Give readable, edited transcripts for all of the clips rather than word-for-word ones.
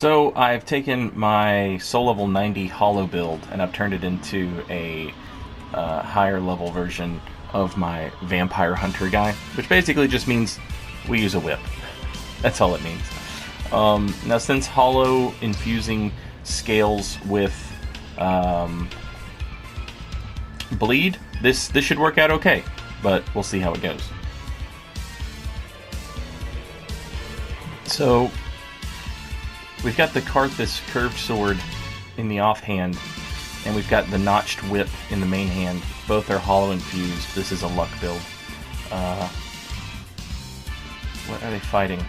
So I've taken my soul level 90 hollow build and I've turned it into a higher level version of my vampire hunter guy, which basically just means we use a whip. That's all it means. Now since hollow infusing scales with bleed, this should work out okay, but we'll see how it goes. So we've got the Karthus curved sword in the offhand, and we've got the notched whip in the main hand. Both are hollow infused. This is a luck build. What are they fighting?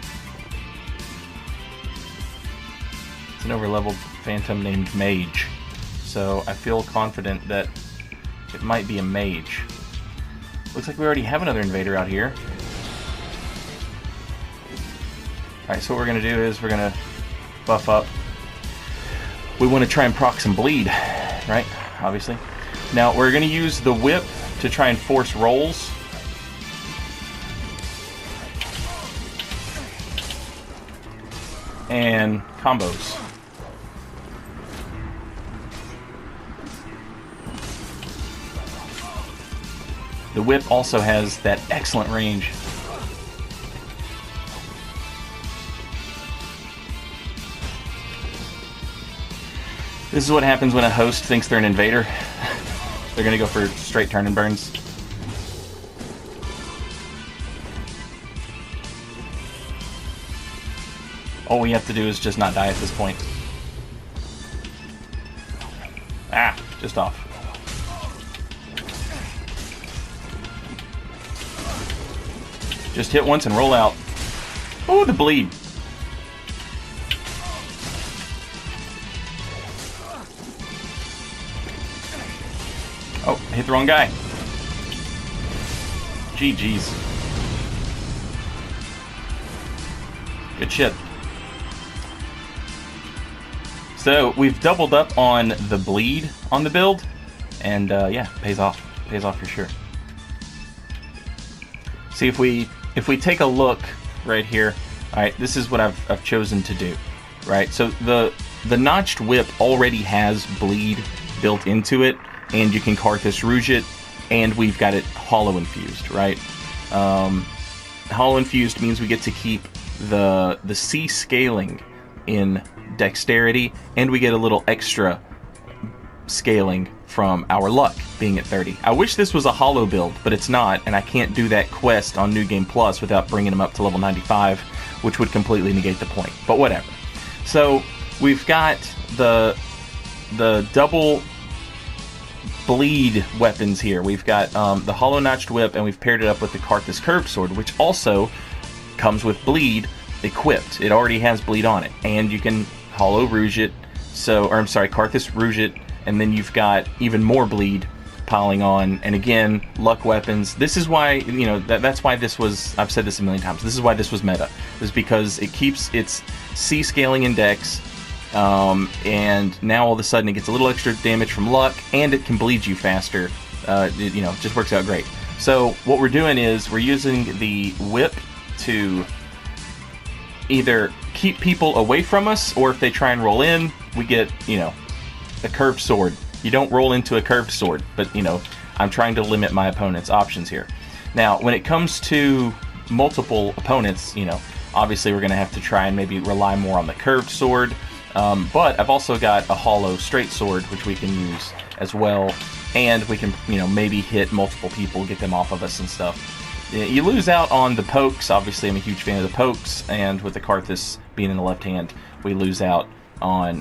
It's an overleveled phantom named Mage. So I feel confident that it might be a mage. Looks like we already have another invader out here. Alright, so what we're going to do is we're going to buff up. We want to try and proc some bleed, right? Obviously. Now we're going to use the whip to try and force rolls. And combos. The whip also has that excellent range. This is what happens when a host thinks they're an invader. They're gonna go for straight turn and burns. All we have to do is just not die at this point. Ah, just off. Just hit once and roll out. Oh, the bleed. Oh, hit the wrong guy. GG's. Good shit. So, we've doubled up on the bleed on the build, and yeah, pays off. Pays off for sure. See, if we take a look right here, alright, this is what I've chosen to do. Right, so the notched whip already has bleed built into it, and you can Karthus Rouge it, and we've got it hollow infused, right? Hollow infused means we get to keep the C scaling in dexterity, and we get a little extra scaling from our luck being at 30. I wish this was a hollow build, but it's not, and I can't do that quest on New Game Plus without bringing them up to level 95, which would completely negate the point, but whatever. So we've got the double bleed weapons here. We've got the hollow notched whip, and we've paired it up with the Karthus curved sword, which also comes with bleed equipped. It already has bleed on it, and you can hollow rouge it. Karthus rouge it, and then you've got even more bleed piling on. And again, luck weapons. This is why, you know, that's why this was. I've said this a million times. This is why this was meta. Is because it keeps its C scaling index. And now all of a sudden it gets a little extra damage from luck, and it can bleed you faster. It just works out great. So what we're doing is we're using the whip to either keep people away from us, or if they try and roll in, we get, a curved sword. You don't roll into a curved sword, but, I'm trying to limit my opponent's options here. Now, when it comes to multiple opponents, obviously we're going to have to try and maybe rely more on the curved sword. But I've also got a hollow straight sword, which we can use as well, and we can, maybe hit multiple people, get them off of us and stuff. You lose out on the pokes. Obviously, I'm a huge fan of the pokes, and with the Karthus being in the left hand, we lose out on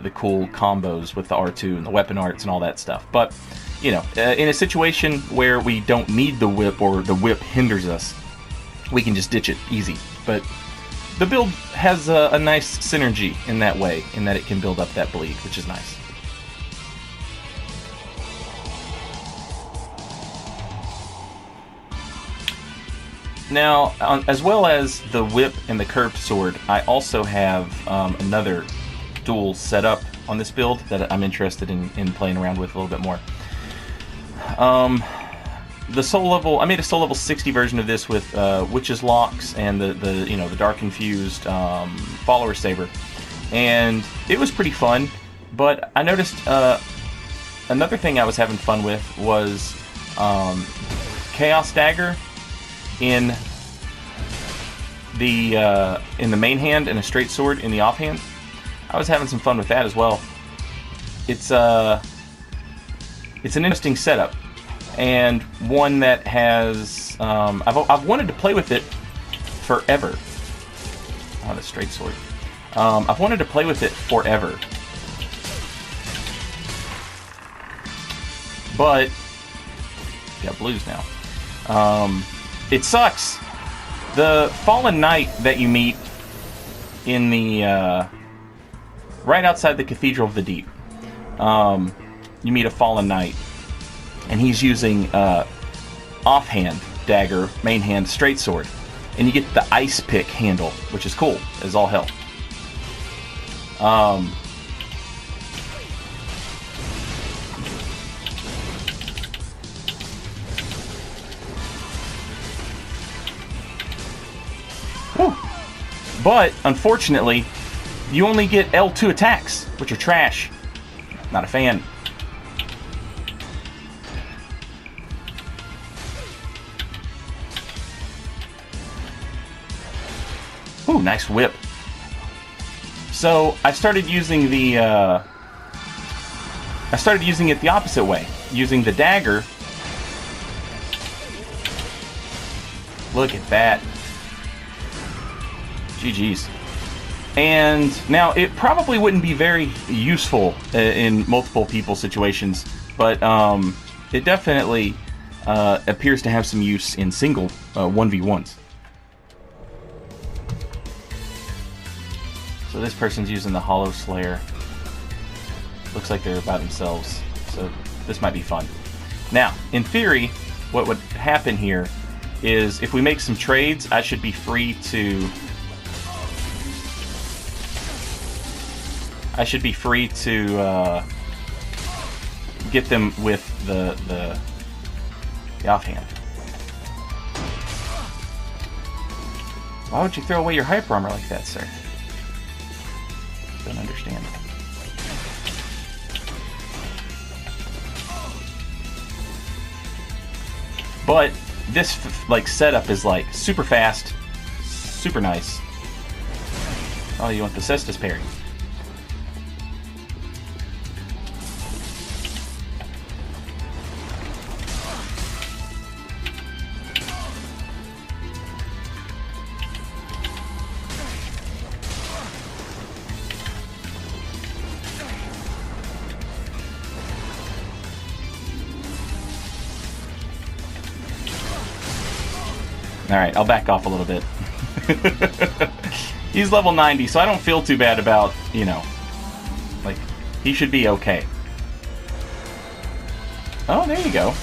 the cool combos with the R2 and the weapon arts and all that stuff. But, in a situation where we don't need the whip, or the whip hinders us, we can just ditch it easy. But the build has a nice synergy in that way, in that it can build up that bleed, which is nice. Now, as well as the whip and the curved sword, I also have another duel set up on this build that I'm interested in playing around with a little bit more. the soul level, I made a soul level 60 version of this with Witch's Locks and the dark infused follower saber, and it was pretty fun. But I noticed another thing I was having fun with was Chaos Dagger in the main hand and a straight sword in the offhand. I was having some fun with that as well. It's an interesting setup, and one that has I've wanted to play with it forever. Oh, the straight sword. I've wanted to play with it forever, but got blues now. It sucks. The Fallen Knight that you meet in the right outside the Cathedral of the Deep, you meet a Fallen Knight, and he's using offhand dagger, main hand straight sword, and you get the ice pick handle, which is cool as all hell. Whew. But unfortunately, you only get L2 attacks, which are trash. Not a fan. Ooh, nice whip. So I started using it the opposite way, using the dagger. Look at that. GG's. And now it probably wouldn't be very useful in multiple people situations, but it definitely appears to have some use in single 1v1s. So this person's using the Hollow Slayer. Looks like they're by themselves, so this might be fun. Now, in theory, what would happen here is if we make some trades, I should be free to get them with the offhand. Why would you throw away your hyper armor like that, sir? Don't understand. But this setup is like super fast, super nice. Oh, you want the Cestus parry? Alright, I'll back off a little bit. He's level 90, so I don't feel too bad about, you know, like, he should be okay. Oh, there you go.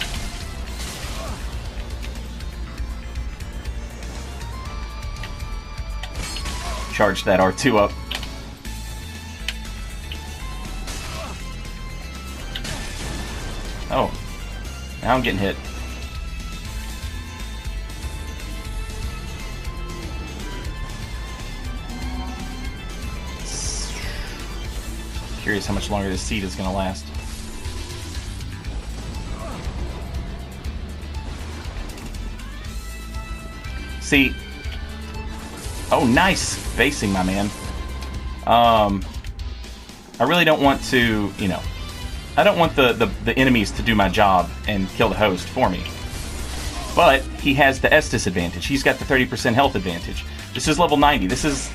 Charge that R2 up. Oh, now I'm getting hit. Curious how much longer this seed is going to last. See, oh, nice facing, my man. I really don't want to, you know, I don't want the enemies to do my job and kill the host for me. But he has the Estus advantage. He's got the 30% health advantage. This is level 90. This is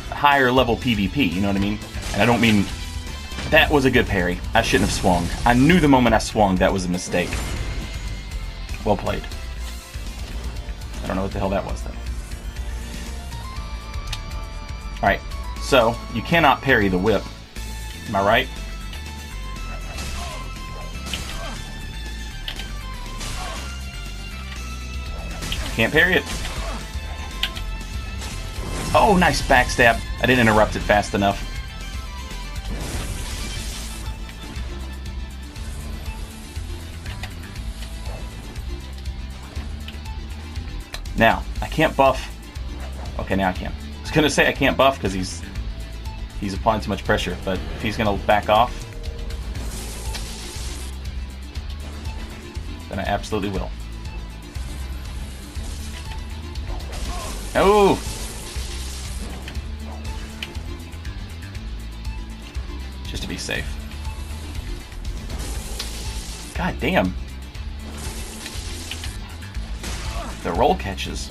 higher level PvP, you know what I mean? And I don't mean... That was a good parry. I shouldn't have swung. I knew the moment I swung that was a mistake. Well played. I don't know what the hell that was, though. Alright, so you cannot parry the whip. Am I right? Can't parry it. Oh, nice backstab. I didn't interrupt it fast enough. Now, I can't buff. Okay, now I can. I was going to say I can't buff because he's he's applying too much pressure. But if he's going to back off, then I absolutely will. Oh! Just to be safe. God damn. The roll catches.